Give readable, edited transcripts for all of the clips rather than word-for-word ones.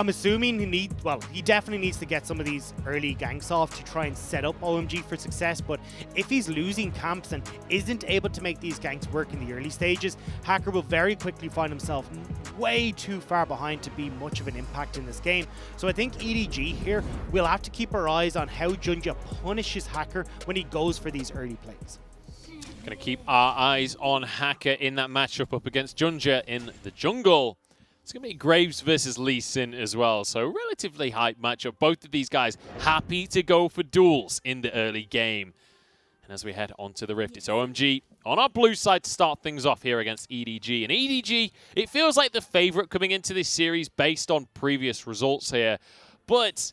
I'm assuming he definitely needs to get some of these early ganks off to try and set up OMG for success, but if he's losing camps and isn't able to make these ganks work in the early stages, Hacker will very quickly find himself way too far behind to be much of an impact in this game. So I think EDG here, we'll have to keep our eyes on how Junja punishes Hacker when he goes for these early plays. Going to keep our eyes on Hacker in that matchup up against Junja in the jungle. It's going to be Graves versus Lee Sin as well, so relatively hype matchup. Both of these guys happy to go for duels in the early game. And as we head onto the Rift, it's OMG on our blue side to start things off here against EDG. And EDG, it feels like the favorite coming into this series based on previous results here. But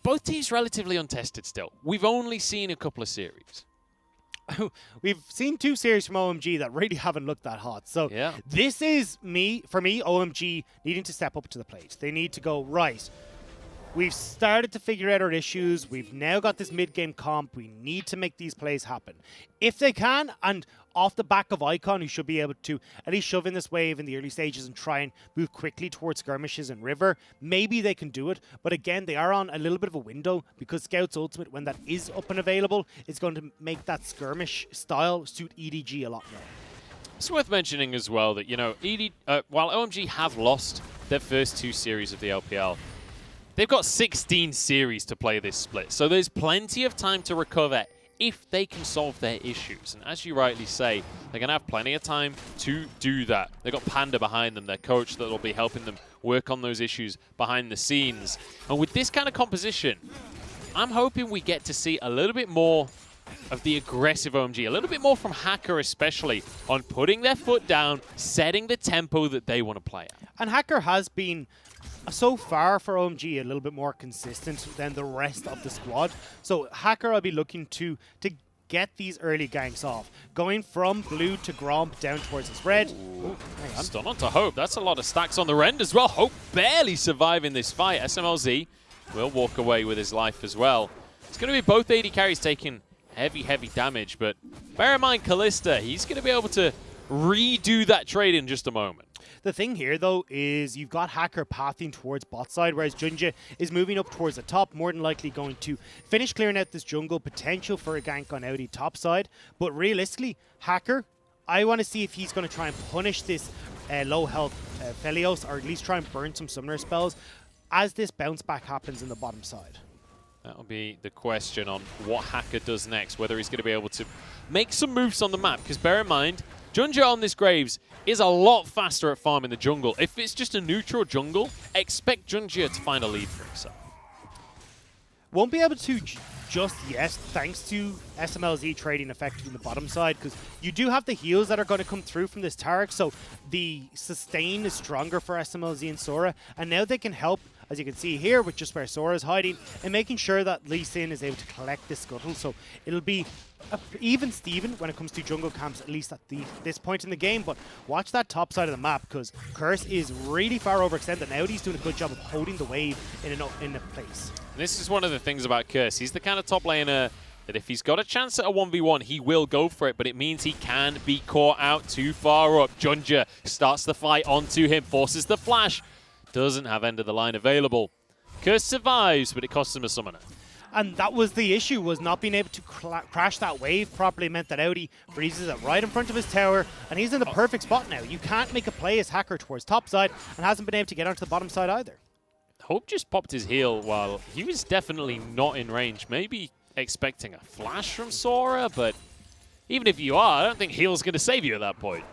both teams relatively untested still. We've only seen a couple of series. We've seen 2 series from OMG that really haven't looked that hot. So yeah. This is for me, OMG needing to step up to the plate. They need to go, right, we've started to figure out our issues. We've now got this mid-game comp. We need to make these plays happen. If they can, and off the back of Icon, who should be able to at least shove in this wave in the early stages and try and move quickly towards skirmishes and River, maybe they can do it. But again, they are on a little bit of a window because Scout's Ultimate, when that is up and available, is going to make that skirmish style suit EDG a lot more. It's worth mentioning as well that, you know, while OMG have lost their first 2 series of the LPL, they've got 16 series to play this split. So there's plenty of time to recover if they can solve their issues. And as you rightly say, they're going to have plenty of time to do that. They've got Panda behind them, their coach, that will be helping them work on those issues behind the scenes. And with this kind of composition, I'm hoping we get to see a little bit more of the aggressive OMG, a little bit more from Hacker especially, on putting their foot down, setting the tempo that they want to play at. And Hacker has been, so far for OMG, a little bit more consistent than the rest of the squad. So Hacker, I'll be looking to get these early ganks off. Going from blue to Gromp down towards his red. Ooh, hang on. Stun onto Hope. That's a lot of stacks on the rend as well. Hope barely surviving this fight. SMLZ will walk away with his life as well. It's going to be both AD carries taking heavy damage, but bear in mind Kalista, he's going to be able to redo that trade in just a moment. The thing here, though, is you've got Hacker pathing towards bot side, whereas Junja is moving up towards the top, more than likely going to finish clearing out this jungle, potential for a gank on Audi top side. But realistically, Hacker, I want to see if he's going to try and punish this low health Felios, or at least try and burn some summoner spells as this bounce back happens in the bottom side. That'll be the question on what Hacker does next, whether he's going to be able to make some moves on the map, because bear in mind, Junja on this Graves is a lot faster at farming the jungle. If it's just a neutral jungle, expect Junja to find a lead for himself. Won't be able to just yet, thanks to SMLZ trading effectively in the bottom side, because you do have the heals that are going to come through from this Taric, so the sustain is stronger for SMLZ and Sora, and now they can help, as you can see here, with just where Sora is hiding, and making sure that Lee Sin is able to collect this scuttle, so it'll be even Steven when it comes to jungle camps, at least at this point in the game. But watch that top side of the map, because Curse is really far overextended. Now he's doing a good job of holding the wave in a place. This is one of the things about Curse. He's the kind of top laner that if he's got a chance at a 1v1, he will go for it, but it means he can be caught out too far up. Junja starts the fight onto him, forces the flash, doesn't have end of the line available. Curse survives, but it costs him a summoner. And that was the issue, was not being able to crash that wave properly meant that Audi freezes it right in front of his tower, and he's in the perfect spot now. You can't make a play as Hacker towards top side, and hasn't been able to get onto the bottom side either. Hope just popped his heal while he was definitely not in range. Maybe expecting a flash from Sora, but even if you are, I don't think heal's going to save you at that point.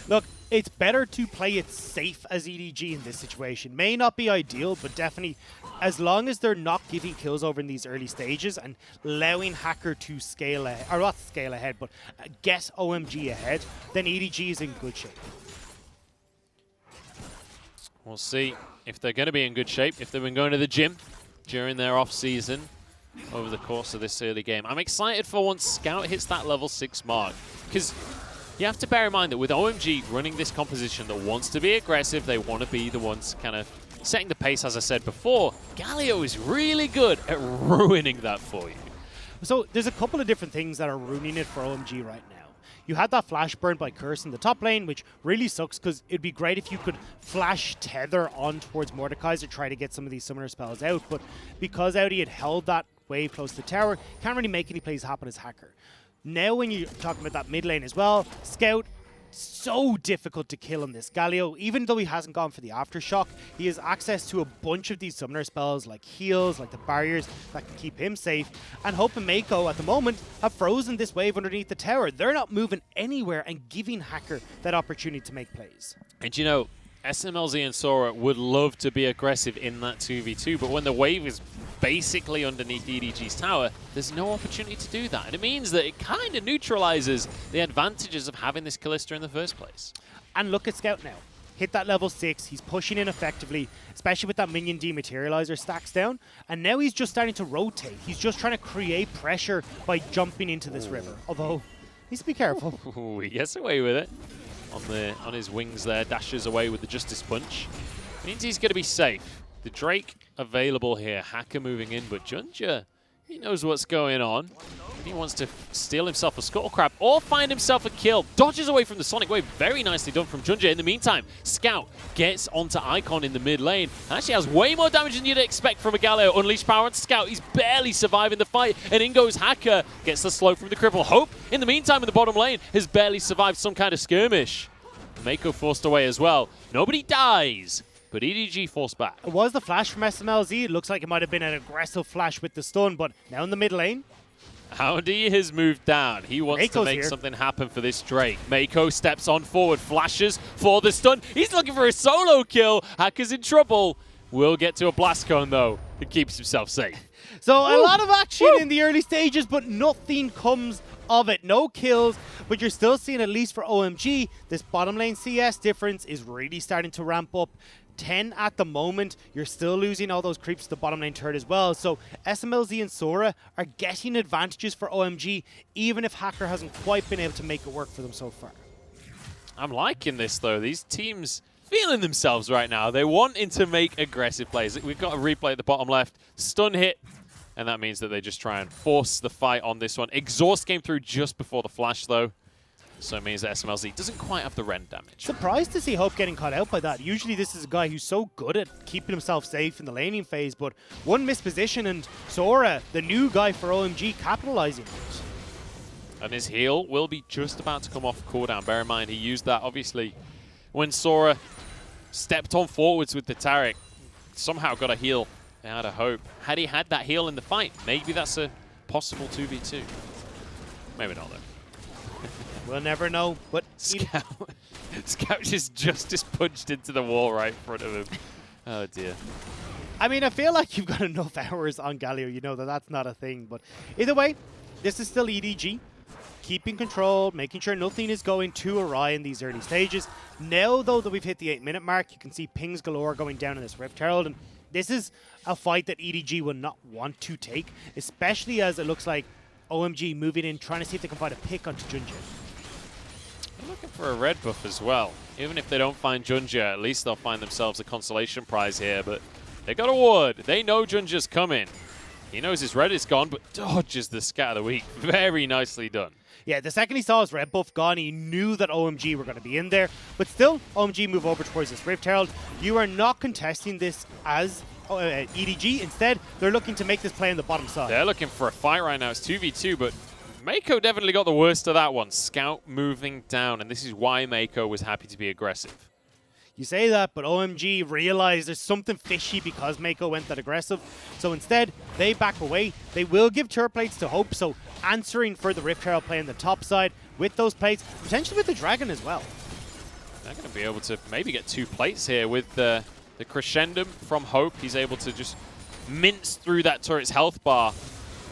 Look, it's better to play it safe as EDG in this situation. May not be ideal, but definitely, as long as they're not giving kills over in these early stages and allowing Hacker to scale ahead, or not scale ahead, but get OMG ahead, then EDG is in good shape. We'll see if they're going to be in good shape, if they've been going to the gym during their off-season over the course of this early game. I'm excited for once Scout hits that level 6 mark, because you have to bear in mind that with OMG running this composition that wants to be aggressive, they want to be the ones kind of setting the pace, as I said before. Galio is really good at ruining that for you. So there's a couple of different things that are ruining it for OMG right now. You had that flash burn by Curse in the top lane, which really sucks because it'd be great if you could flash tether on towards Mordekaiser to try to get some of these summoner spells out. But because Audi had held that wave close to the tower, can't really make any plays happen as Hacker. Now when you're talking about that mid lane as well, Scout, so difficult to kill on this. Galio, even though he hasn't gone for the Aftershock, he has access to a bunch of these summoner spells like heals, like the barriers that can keep him safe. And Hope and Mako at the moment have frozen this wave underneath the tower. They're not moving anywhere and giving Hacker that opportunity to make plays. And you know, SMLZ and Sora would love to be aggressive in that 2v2, but when the wave is basically underneath EDG's tower, there's no opportunity to do that. And it means that it kind of neutralizes the advantages of having this Kalista in the first place. And look at Scout now. Hit that level 6, he's pushing in effectively, especially with that minion dematerializer stacks down. And now he's just starting to rotate. He's just trying to create pressure by jumping into this river. Although, he needs to be careful. Ooh, he gets away with it. On his wings there, dashes away with the Justice Punch. Means he's going to be safe. The Drake available here, Hacker moving in, but Junja, he knows what's going on. He wants to steal himself a Scuttle Crab or find himself a kill. Dodges away from the Sonic Wave. Very nicely done from Junja. In the meantime, Scout gets onto Icon in the mid lane. Actually has way more damage than you'd expect from a Galio. Unleash power on Scout. He's barely surviving the fight. And in goes Hacker. Gets the slow from the cripple. Hope, in the meantime, in the bottom lane, has barely survived some kind of skirmish. Mako forced away as well. Nobody dies, but EDG forced back. It was the flash from SMLZ. It looks like it might have been an aggressive flash with the stun, but now in the mid lane, Audi has moved down. He wants Mako's to make here. something happen for this Drake. Mako steps on forward, flashes for the stun. He's looking for a solo kill. Hacker's in trouble. Will get to a blast cone, though. He keeps himself safe. So a lot of action in the early stages, but nothing comes of it. No kills, but you're still seeing, at least for OMG, this bottom lane CS difference is really starting to ramp up. 10 at the moment. You're still losing all those creeps to the bottom lane turret as well. So SMLZ and Sora are getting advantages for OMG, even if Hacker hasn't quite been able to make it work for them so far. I'm liking this, though. These teams feeling themselves right now. They're wanting to make aggressive plays. We've got a replay at the bottom left. Stun hit. And that means that they just try and force the fight on this one. Exhaust came through just before the flash, though. So it means that SMLZ doesn't quite have the rend damage. Surprised to see Hope getting caught out by that. Usually this is a guy who's so good at keeping himself safe in the laning phase, but one missed position and Sora, the new guy for OMG, capitalizing on it. And his heal will be just about to come off cooldown. Bear in mind, he used that, obviously, when Sora stepped on forwards with the Taric. Somehow got a heal out of Hope. Had he had that heal in the fight, maybe that's a possible 2v2. Maybe not, though. We'll never know, but Scout just Justice punched into the wall right in front of him. Oh, dear. I mean, I feel like you've got enough hours on Galio, you know that that's not a thing. But either way, this is still EDG. Keeping control, making sure nothing is going too awry in these early stages. Now, though, that we've hit the 8-minute mark, you can see pings galore going down in this Rift Herald. And this is a fight that EDG will not want to take, especially as it looks like OMG moving in, trying to see if they can find a pick onto Junja. They're looking for a red buff as well. Even if they don't find Junja, at least they'll find themselves a consolation prize here. But they got a ward. They know Junja's coming. He knows his red is gone, but dodges the Scat of the Week. Very nicely done. Yeah, the second he saw his red buff gone, he knew that OMG were going to be in there. But still, OMG move over towards this Rift Herald. You are not contesting this as EDG. Instead, they're looking to make this play on the bottom side. They're looking for a fight right now. It's 2v2, but Mako definitely got the worst of that one. Scout moving down, and this is why Mako was happy to be aggressive. You say that, but OMG realized there's something fishy because Mako went that aggressive. So instead, they back away. They will give turret plates to Hope, so answering for the Rift Herald play on the top side with those plates, potentially with the Dragon as well. They're going to be able to maybe get 2 plates here with the Crescendum from Hope. He's able to just mince through that turret's health bar.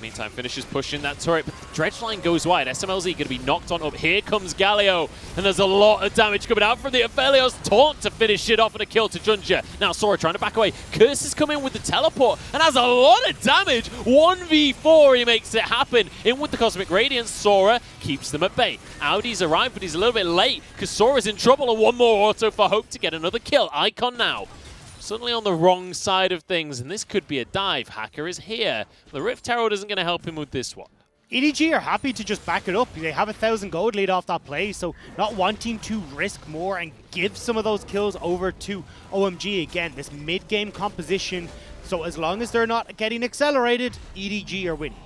Meantime, finishes pushing that turret, but the dredge line goes wide. SMLZ going to be knocked on up. Here comes Galio, and there's a lot of damage coming out from the Aphelios taunt to finish it off and a kill to Junja. Now Sora trying to back away. Curse has come in with the teleport and has a lot of damage. 1v4, he makes it happen. In with the Cosmic Radiance, Sora keeps them at bay. Audi's arrived, but he's a little bit late because Sora's in trouble, and one more auto for Hope to get another kill. Icon now suddenly on the wrong side of things, and this could be a dive. Hacker is here. The Rift Herald isn't going to help him with this one. EDG are happy to just back it up. They have 1,000 gold lead off that play, so not wanting to risk more and give some of those kills over to OMG. Again, this mid-game composition, so as long as they're not getting accelerated, EDG are winning.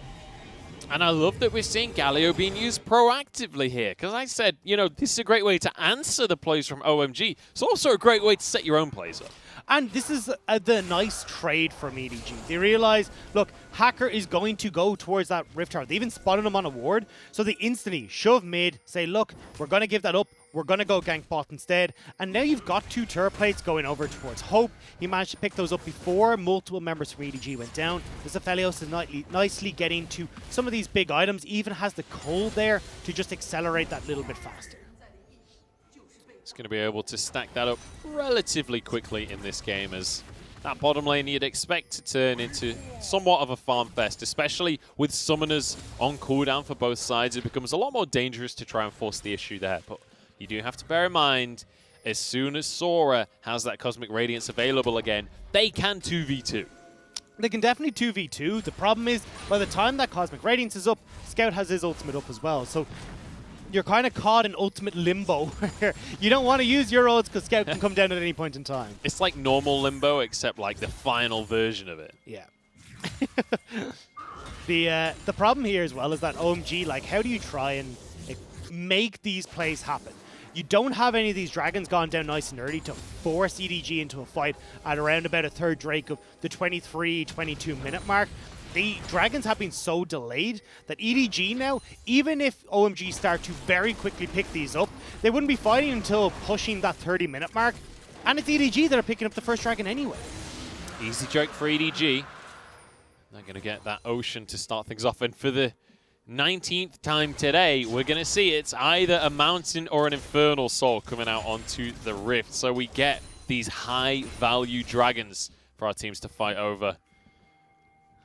And I love that we're seeing Galio being used proactively here, because I said, you know, this is a great way to answer the plays from OMG. It's also a great way to set your own plays up. And this is the nice trade from EDG. They realize, look, Hacker is going to go towards that Rift Tower. They even spotted him on a ward, so they instantly shove mid, say, look, we're going to give that up. We're going to go gank bot instead. And now you've got 2 turret plates going over towards Hope. He managed to pick those up before multiple members from EDG went down. This Aphelios is nicely getting to some of these big items. Even has the cold there to just accelerate that little bit faster. He's going to be able to stack that up relatively quickly in this game, as that bottom lane you'd expect to turn into somewhat of a farm fest, especially with summoners on cooldown for both sides. It becomes a lot more dangerous to try and force the issue there. But you do have to bear in mind, as soon as Sora has that Cosmic Radiance available again, they can 2v2. They can definitely 2v2. The problem is, by the time that Cosmic Radiance is up, Scout has his ultimate up as well. So you're kind of caught in ultimate limbo. You don't want to use your ults because Scout can come down at any point in time. It's like normal limbo, except like the final version of it. Yeah. The problem here as well is that OMG, like, how do you try and make these plays happen? You don't have any of these dragons gone down nice and early to force EDG into a fight at around about a third Drake of the 23-22 minute mark. The dragons have been so delayed that EDG now, even if OMG start to very quickly pick these up, they wouldn't be fighting until pushing that 30-minute mark. And it's EDG that are picking up the first dragon anyway. Easy joke for EDG. They're going to get that Ocean to start things off. And for the 19th time today, we're going to see it's either a Mountain or an Infernal Soul coming out onto the Rift. So we get these high-value dragons for our teams to fight over.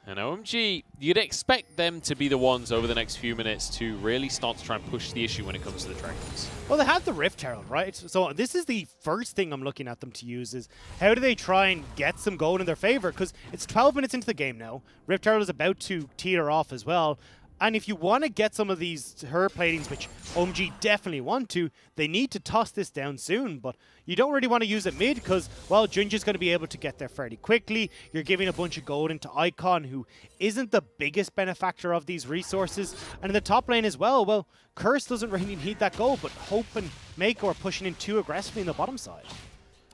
And OMG, you'd expect them to be the ones over the next few minutes to really start to try and push the issue when it comes to the dragons. Well, they have the Rift Herald, right? So this is the first thing I'm looking at them to use is how do they try and get some gold in their favor? Because it's 12 minutes into the game now. Rift Herald is about to teeter off as well. And if you want to get some of these her platings, which OMG definitely want to, they need to toss this down soon. But you don't really want to use it mid because, well, Junji's going to be able to get there fairly quickly. You're giving a bunch of gold into Icon, who isn't the biggest benefactor of these resources. And in the top lane as well, Curse doesn't really need that gold, but Hope and Mako are pushing in too aggressively in the bottom side.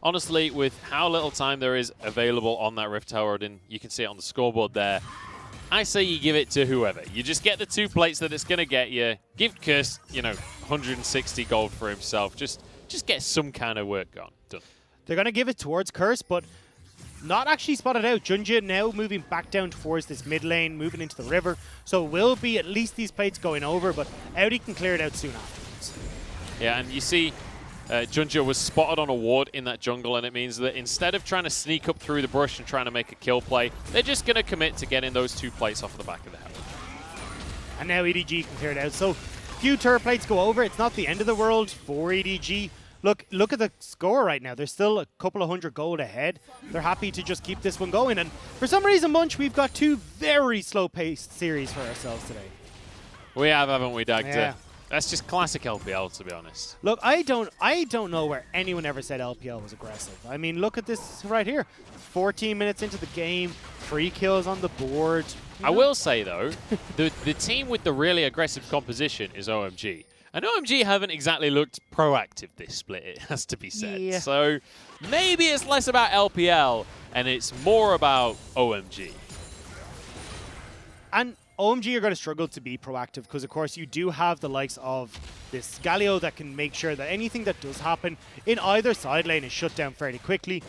Honestly, with how little time there is available on that Rift Tower, and you can see it on the scoreboard there, I say you give it to whoever. You just get the 2 plates that it's going to get you. Give Curse, 160 gold for himself. Just get some kind of work done. They're going to give it towards Curse, but not actually spotted out. Junji now moving back down towards this mid lane, moving into the river. So it will be at least these plates going over, but Audi can clear it out soon afterwards. Yeah, and you see Junji was spotted on a ward in that jungle, and it means that instead of trying to sneak up through the brush and trying to make a kill play, they're just going to commit to getting those 2 plates off the back of the head. And now EDG can clear it out. So few turret plates go over. It's not the end of the world for EDG. Look at the score right now. They're still a couple of 100 gold ahead. They're happy to just keep this one going. And for some reason, Munch, we've got 2 very slow-paced series for ourselves today. We have, haven't we, Dag? Yeah. That's just classic LPL, to be honest. Look, I don't know where anyone ever said LPL was aggressive. I mean, look at this right here. 14 minutes into the game, 3 kills on the board. I will say, though, the team with the really aggressive composition is OMG. And OMG haven't exactly looked proactive this split, it has to be said. Yeah. So maybe it's less about LPL and it's more about OMG. And OMG are going to struggle to be proactive because, of course, you do have the likes of this Galio that can make sure that anything that does happen in either side lane is shut down fairly quickly.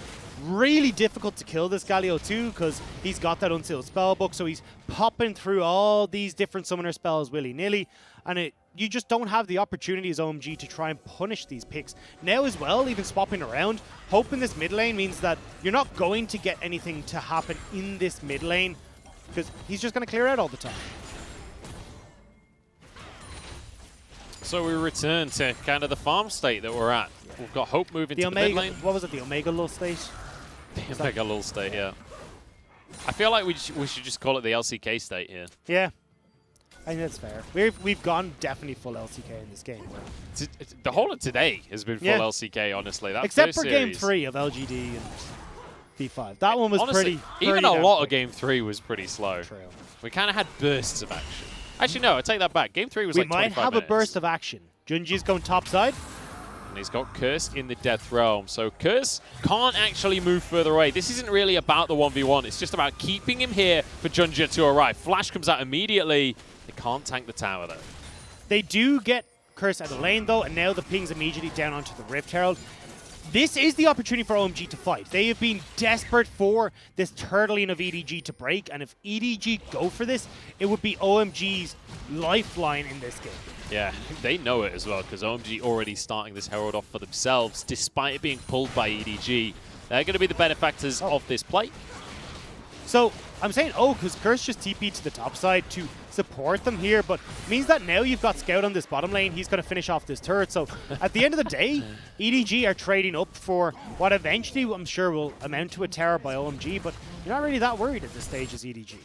Really difficult to kill this Galio too because he's got that unsealed spellbook, so he's popping through all these different summoner spells willy-nilly, and you just don't have the opportunity as OMG to try and punish these picks. Now as well, even swapping around, Hope in this mid lane means that you're not going to get anything to happen in this mid lane because he's just going to clear out all the time. So we return to kind of the farm state that we're at. Yeah. We've got Hope moving to the mid lane. What was it, the Omega lull state? The Omega lull state, yeah. I feel like we should just call it the LCK state here. Yeah. I think that's fair. We've gone definitely full LCK in this game. The whole of today has been full LCK, honestly. That Except first for Game series, 3 of LGD and V5. That one was honestly, pretty even a lot of Game 3 was pretty slow. True. We kind of had bursts of action. Actually, no, I take that back. Game 3 was like 25 minutes. We might have a burst of action. Junji's going top side. And he's got Curse in the Death Realm. So Curse can't actually move further away. This isn't really about the 1v1. It's just about keeping him here for Junji to arrive. Flash comes out immediately. They can't tank the tower, though. They do get Curse out of the lane, though, and now the ping's immediately down onto the Rift Herald. This is the opportunity for OMG to fight. They have been desperate for this turtling of EDG to break, and if EDG go for this, it would be OMG's lifeline in this game. Yeah, they know it as well, because OMG already starting this Herald off for themselves, despite it being pulled by EDG. They're going to be the benefactors of this play. So, I'm saying, because Curse just TP'd to the top side to support them here, but means that now you've got Scout on this bottom lane. He's going to finish off this turret. So, at the end of the day, EDG are trading up for what eventually I'm sure will amount to a tower by OMG, but you're not really that worried at this stage as EDG.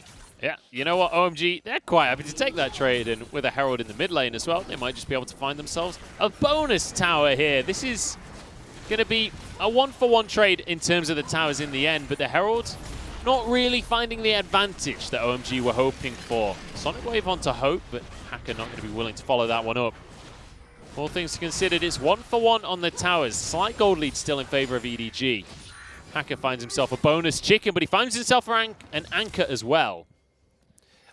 Yeah, you know what, OMG, they're quite happy to take that trade, and with a Herald in the mid lane as well, they might just be able to find themselves a bonus tower here. This is going to be a 1-for-1 trade in terms of the towers in the end, but the Herald not really finding the advantage that OMG were hoping for. Sonic Wave onto Hope, but Hacker not going to be willing to follow that one up. All things considered, it's 1-for-1 on the towers. Slight gold lead still in favor of EDG. Hacker finds himself a bonus chicken, but he finds himself an anchor as well.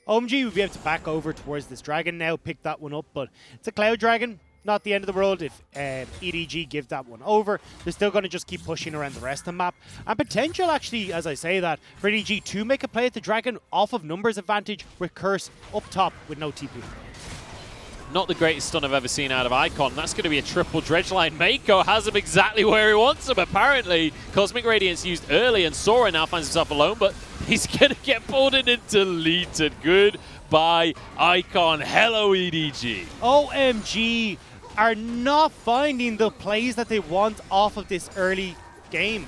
OMG would be able to back over towards this dragon now, pick that one up, but it's a Cloud Dragon. Not the end of the world if EDG give that one over. They're still going to just keep pushing around the rest of the map. And potential, actually, as I say that, for EDG to make a play at the dragon off of numbers advantage with Curse up top with no TP. Not the greatest stun I've ever seen out of Icon. That's going to be a triple dredge line. Mako has him exactly where he wants him, apparently. Cosmic Radiance used early, and Sora now finds himself alone, but he's going to get pulled in and deleted. Goodbye, Icon. Hello, EDG. OMG are not finding the plays that they want off of this early game.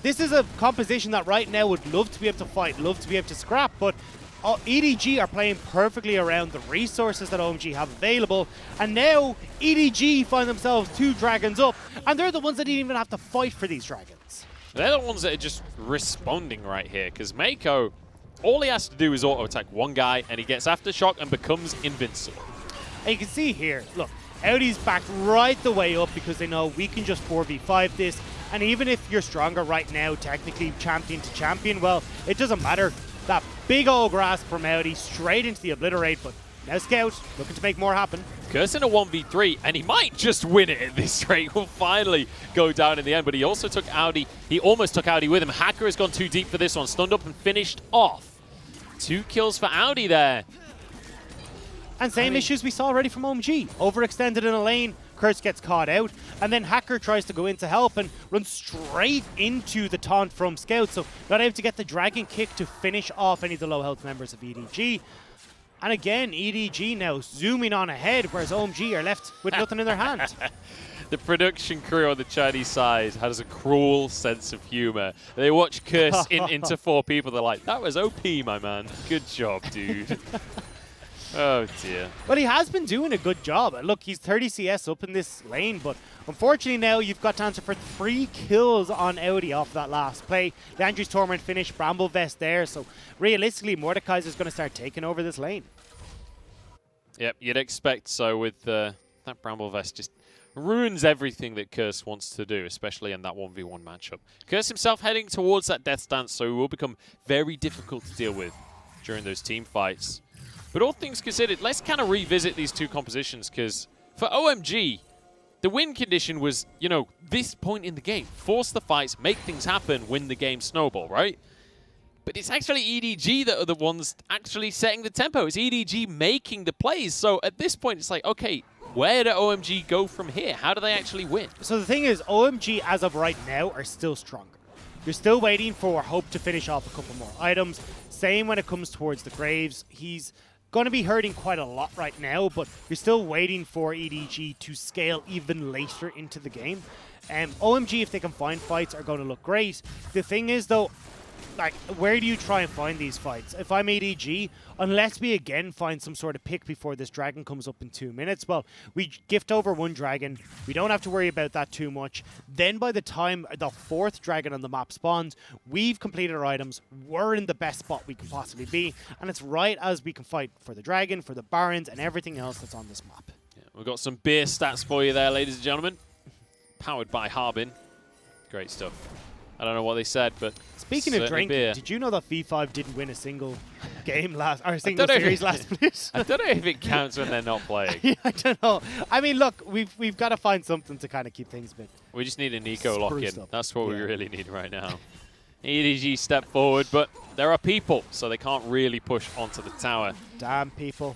This is a composition that right now would love to be able to fight, love to be able to scrap, but EDG are playing perfectly around the resources that OMG have available, and now EDG find themselves 2 dragons up, and they're the ones that didn't even have to fight for these dragons. They're the ones that are just responding right here, because Mako, all he has to do is auto-attack one guy, and he gets Aftershock and becomes invincible. And you can see here, look, Audi's backed right the way up because they know we can just 4v5 this, and even if you're stronger right now, technically champion to champion, well, it doesn't matter. That big old grasp from Audi straight into the Obliterate, but now Scout looking to make more happen. Curse in a 1v3, and he might just win it at this rate. Will finally go down in the end, but he also took Audi. He almost took Audi with him. Hacker has gone too deep for this one. Stunned up and finished off. 2 kills for Audi there. And same issues we saw already from OMG. Overextended in a lane, Curse gets caught out, and then Hacker tries to go in to help and runs straight into the taunt from Scout, so not able to get the Dragon Kick to finish off any of the low health members of EDG. And again, EDG now zooming on ahead, whereas OMG are left with nothing in their hand. The production crew on the Chinese side has a cruel sense of humor. They watch Curse into 4 people. They're like, that was OP, my man. Good job, dude. Oh, dear. Well, he has been doing a good job. Look, he's 30 CS up in this lane, but unfortunately now you've got to answer for 3 kills on Audi off that last play. Landry's Torment finished, Bramble Vest there, so realistically Mordekaiser's going to start taking over this lane. Yep, you'd expect so with that Bramble Vest just ruins everything that Curse wants to do, especially in that 1v1 matchup. Curse himself heading towards that Death Stance, so he will become very difficult to deal with during those team fights. But all things considered, let's kind of revisit these 2 compositions, because for OMG, the win condition was, you know, this point in the game. Force the fights, make things happen, win the game, snowball, right? But it's actually EDG that are the ones actually setting the tempo. It's EDG making the plays. So at this point, it's like, okay, where do OMG go from here? How do they actually win? So the thing is, OMG, as of right now, are still stronger. You're still waiting for Hope to finish off a couple more items. Same when it comes towards the Graves. He's going to be hurting quite a lot right now, but you're still waiting for EDG to scale even later into the game. OMG, if they can find fights, are going to look great. The thing is, though, like, where do you try and find these fights? If I'm EDG, unless we again find some sort of pick before this dragon comes up in 2 minutes, well, we gift over 1 dragon. We don't have to worry about that too much. Then by the time the 4th dragon on the map spawns, we've completed our items. We're in the best spot we can possibly be, and it's right as we can fight for the dragon, for the barons, and everything else that's on this map. Yeah, we've got some beer stats for you there, ladies and gentlemen. Powered by Harbin. Great stuff. I don't know what they said, but speaking of drinking, beer. Did you know that V5 didn't win a single game single series last split? I don't know if it counts when they're not playing. Yeah, I don't know. I mean, look, we've got to find something to kind of keep things a bit. We just need a Nico lock-in. That's what we really need right now. EDG step forward, but there are people, so they can't really push onto the tower. Damn people.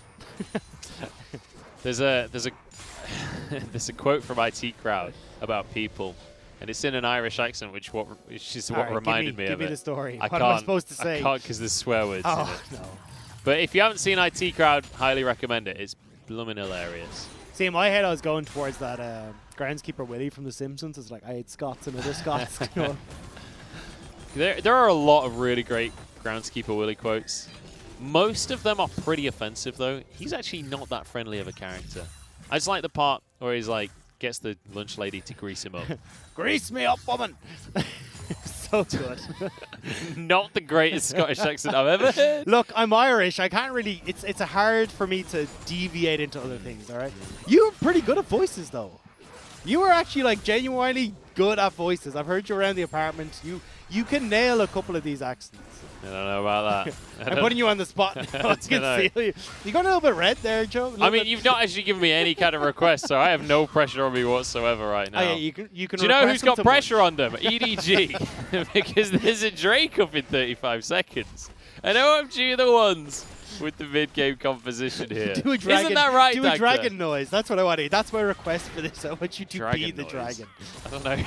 There's a there's a quote from IT Crowd about people. And it's in an Irish accent, which is what reminded me of it. Give me the story. What am I supposed to say? I can't because there's swear words in it. No. But if you haven't seen IT Crowd, highly recommend it. It's blooming hilarious. See, in my head, I was going towards that groundskeeper Willie from The Simpsons. It's like, I hate Scots and other Scots. You know? There are a lot of really great groundskeeper Willie quotes. Most of them are pretty offensive, though. He's actually not that friendly of a character. I just like the part where he's like, gets the lunch lady to grease him up. Grease me up, woman! So good. Not the greatest Scottish accent I've ever heard. Look, I'm Irish. I can't really... It's hard for me to deviate into other things, all right? You're pretty good at voices, though. You are actually, like, genuinely good at voices. I've heard you around the apartment. You can nail a couple of these accents. I don't know about that. I'm putting you on the spot now. I can see you. You got a little bit red there, Joe. I mean, you've not actually given me any kind of request, so I have no pressure on me whatsoever right now. Oh, yeah, you can Do you know who's got pressure on them? EDG. Because there's a Drake up in 35 seconds. And OMG are the ones with the mid-game composition here. Do a dragon, Isn't that right, Do a dragon noise. That's what I want to do. That's my request for this. I want you to be the dragon. I don't know.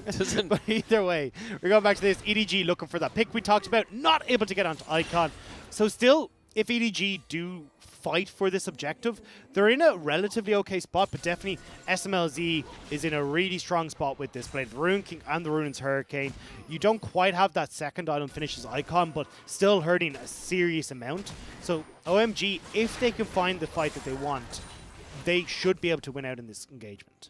Doesn't. But either way, we're going back to this. EDG looking for that pick we talked about. Not able to get onto Icon. So still, if EDG do fight for this objective, they're in a relatively okay spot, but definitely SMLZ is in a really strong spot with this play. The Rune King and the Rune's Hurricane. You don't quite have that second item finish as Icon, but still hurting a serious amount. So OMG, if they can find the fight that they want, they should be able to win out in this engagement.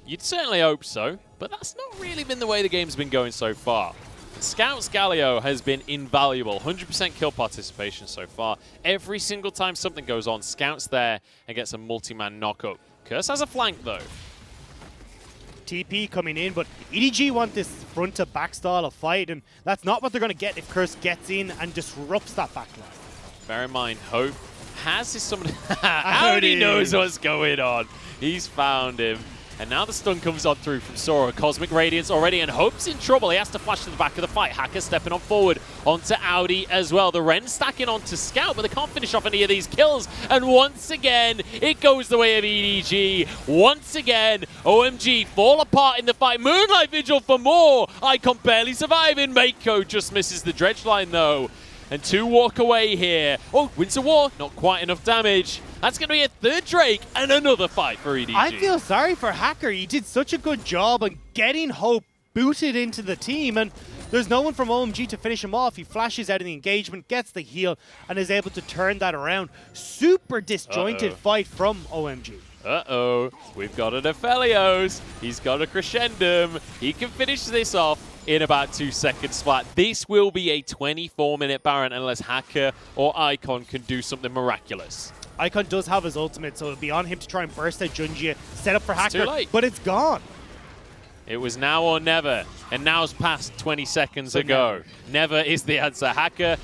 You'd certainly hope so, but that's not really been the way the game's been going so far. Scout's Galio has been invaluable. 100% kill participation so far. Every single time something goes on, Scout's there and gets a multi-man knockup. Curse has a flank, though. TP coming in, but EDG want this front-to-back style of fight, and that's not what they're going to get if Curse gets in and disrupts that backline. Bear in mind, Hope has his summon. Howdy knows what's going on. He's found him. And now the stun comes on through from Sora. Cosmic Radiance already, and Hope's in trouble. He has to flash to the back of the fight. Hacker stepping on forward onto Audi as well. The Ren stacking onto Scout, but they can't finish off any of these kills. And once again, it goes the way of EDG. Once again, OMG fall apart in the fight. Moonlight Vigil for more. Icon barely surviving. Mako just misses the dredge line, though. And 2 walk away here. Oh, wins a war. Not quite enough damage. That's going to be a 3rd Drake and another fight for EDG. I feel sorry for Hacker. He did such a good job on getting Hope booted into the team, and there's no one from OMG to finish him off. He flashes out in the engagement, gets the heal, and is able to turn that around. Super disjointed fight from OMG. Uh-oh. We've got an Aphelios. He's got a Crescendum. He can finish this off in about 2 seconds flat. This will be a 24-minute Baron unless Hacker or Icon can do something miraculous. Icon does have his ultimate, so it'll be on him to try and burst out Junjie, set up for Hacker, too late. But it's gone. It was now or never, and now's past 20 seconds ago. Never is the answer. Hacker,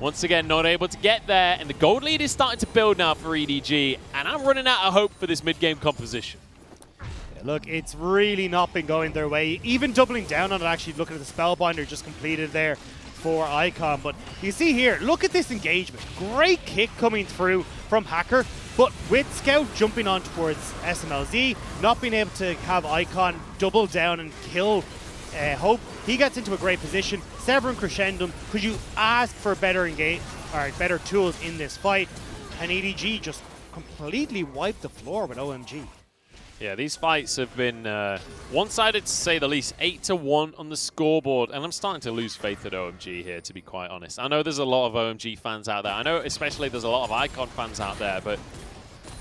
once again, not able to get there, and the gold lead is starting to build now for EDG, and I'm running out of hope for this mid-game composition. Look, it's really not been going their way. Even doubling down on it, actually looking at the Spellbinder just completed there for Icon. But you see here, look at this engagement. Great kick coming through from Hacker, but with Scout jumping on towards SMLZ, not being able to have Icon double down and kill Hope, he gets into a great position. Severin Crescendum, could you ask for better better tools in this fight? And EDG just completely wiped the floor with OMG. Yeah, these fights have been one-sided to say the least. 8-1 on the scoreboard, and I'm starting to lose faith at OMG here, to be quite honest. I know there's a lot of OMG fans out there. I know especially there's a lot of Icon fans out there, but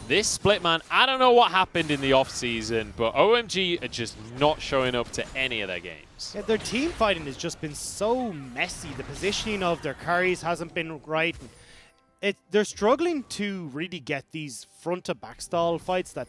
this split, man, I don't know what happened in the off-season, but OMG are just not showing up to any of their games. Yeah, their team fighting has just been so messy. The positioning of their carries hasn't been right. They're struggling to really get these front-to-back style fights that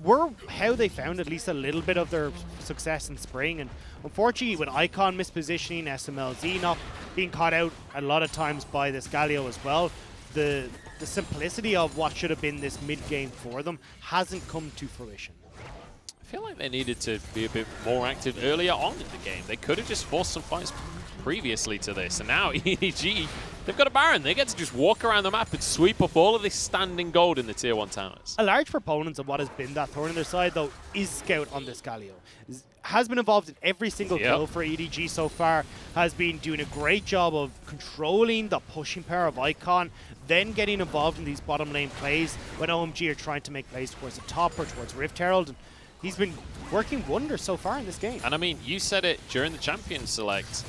were how they found at least a little bit of their success in spring. And unfortunately, with Icon mispositioning, SMLZ not being caught out a lot of times by this Galio as well, the simplicity of what should have been this mid-game for them hasn't come to fruition. I feel like they needed to be a bit more active earlier on in the game. They could have just forced some fights previously to this, and now EDG, they've got a Baron. They get to just walk around the map and sweep up all of this standing gold in the Tier 1 towers. A large proponent of what has been that thorn in their side, though, is Scout on this Galio. Has been involved in every single kill for EDG so far, has been doing a great job of controlling the pushing power of Icon, then getting involved in these bottom lane plays when OMG are trying to make plays towards the top or towards Rift Herald. And he's been working wonders so far in this game. And I mean, you said it during the Champion Select.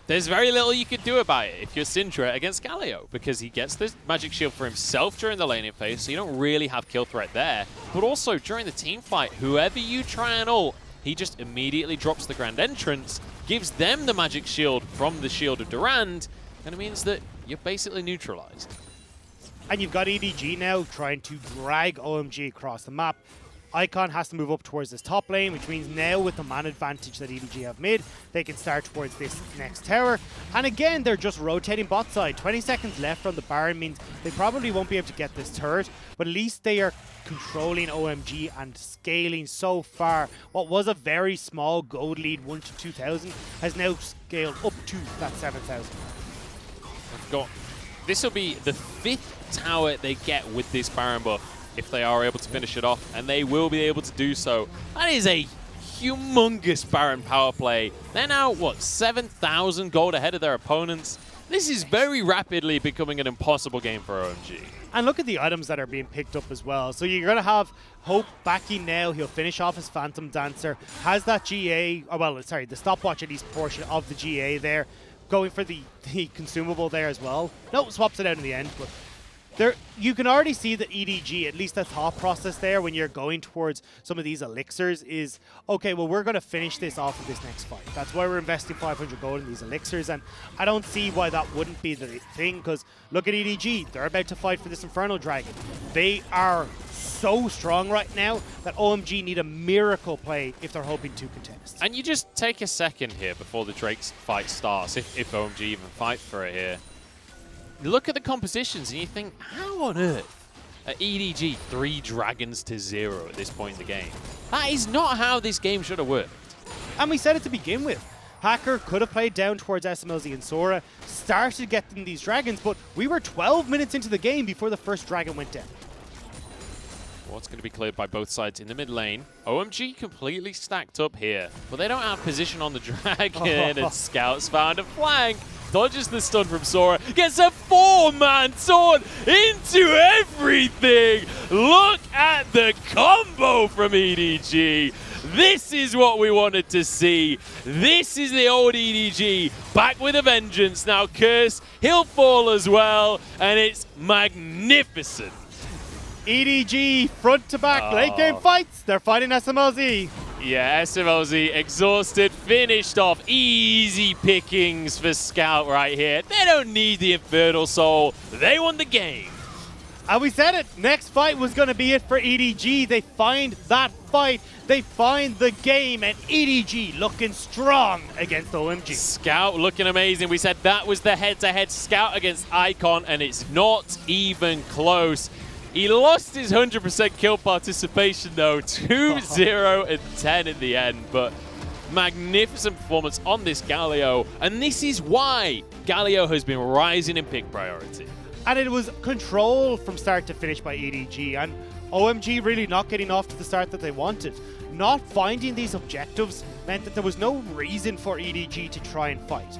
There's very little you could do about it if you're Syndra against Galio, because he gets the magic shield for himself during the laning phase, so you don't really have kill threat there. But also, during the team fight, whoever you try and ult, he just immediately drops the Grand Entrance, gives them the magic shield from the Shield of Durand, and it means that you're basically neutralized. And you've got EDG now trying to drag OMG across the map. Icon has to move up towards this top lane, which means now with the man advantage that EDG have mid, they can start towards this next tower. And again, they're just rotating bot side. 20 seconds left on the Baron means they probably won't be able to get this turret, but at least they are controlling OMG and scaling so far. What was a very small gold lead, 1 to 2,000, has now scaled up to that 7,000. This will be the 5th tower they get with this Baron buff, if they are able to finish it off, and they will be able to do so. That is a humongous Baron power play. They're now, what, 7,000 gold ahead of their opponents? This is very rapidly becoming an impossible game for OMG. And look at the items that are being picked up as well. So you're going to have Hope backing now. He'll finish off his Phantom Dancer. Has that GA, oh, well, sorry, the stopwatch at least portion of the GA there. Going for the consumable there as well. No, swaps it out in the end, but there, you can already see that EDG, at least the thought process there when you're going towards some of these elixirs is, okay, well, we're going to finish this off of this next fight. That's why we're investing 500 gold in these elixirs, and I don't see why that wouldn't be the thing, because look at EDG. They're about to fight for this Infernal Dragon. They are so strong right now that OMG need a miracle play if they're hoping to contest. And you just take a second here before the Drake's fight starts, if OMG even fight for it here. Look at the compositions and you think, how on earth are EDG 3 dragons to 0 at this point in the game? That is not how this game should have worked. And we said it to begin with. Hacker could have played down towards SMLZ and Sora, started getting these dragons, but we were 12 minutes into the game before the first dragon went down. What's going to be cleared by both sides in the mid lane. OMG completely stacked up here, but they don't have position on the dragon, and Scout's found a flank. Dodges the stun from Sora, gets a 4-man taunt into everything. Look at the combo from EDG. This is what we wanted to see. This is the old EDG back with a vengeance. Now Curse, he'll fall as well, and it's magnificent. EDG front to back late game fights. They're fighting SMLZ. Yeah, SMLZ exhausted, finished off. Easy pickings for Scout right here. They don't need the Infernal Soul. They won the game. And we said it. Next fight was going to be it for EDG. They find that fight. They find the game. And EDG looking strong against OMG. Scout looking amazing. We said that was the head-to-head Scout against Icon, and it's not even close. He lost his 100% kill participation though, 2-0 and 10 in the end, but magnificent performance on this Galio, and this is why Galio has been rising in pick priority. And it was control from start to finish by EDG, and OMG really not getting off to the start that they wanted. Not finding these objectives meant that there was no reason for EDG to try and fight.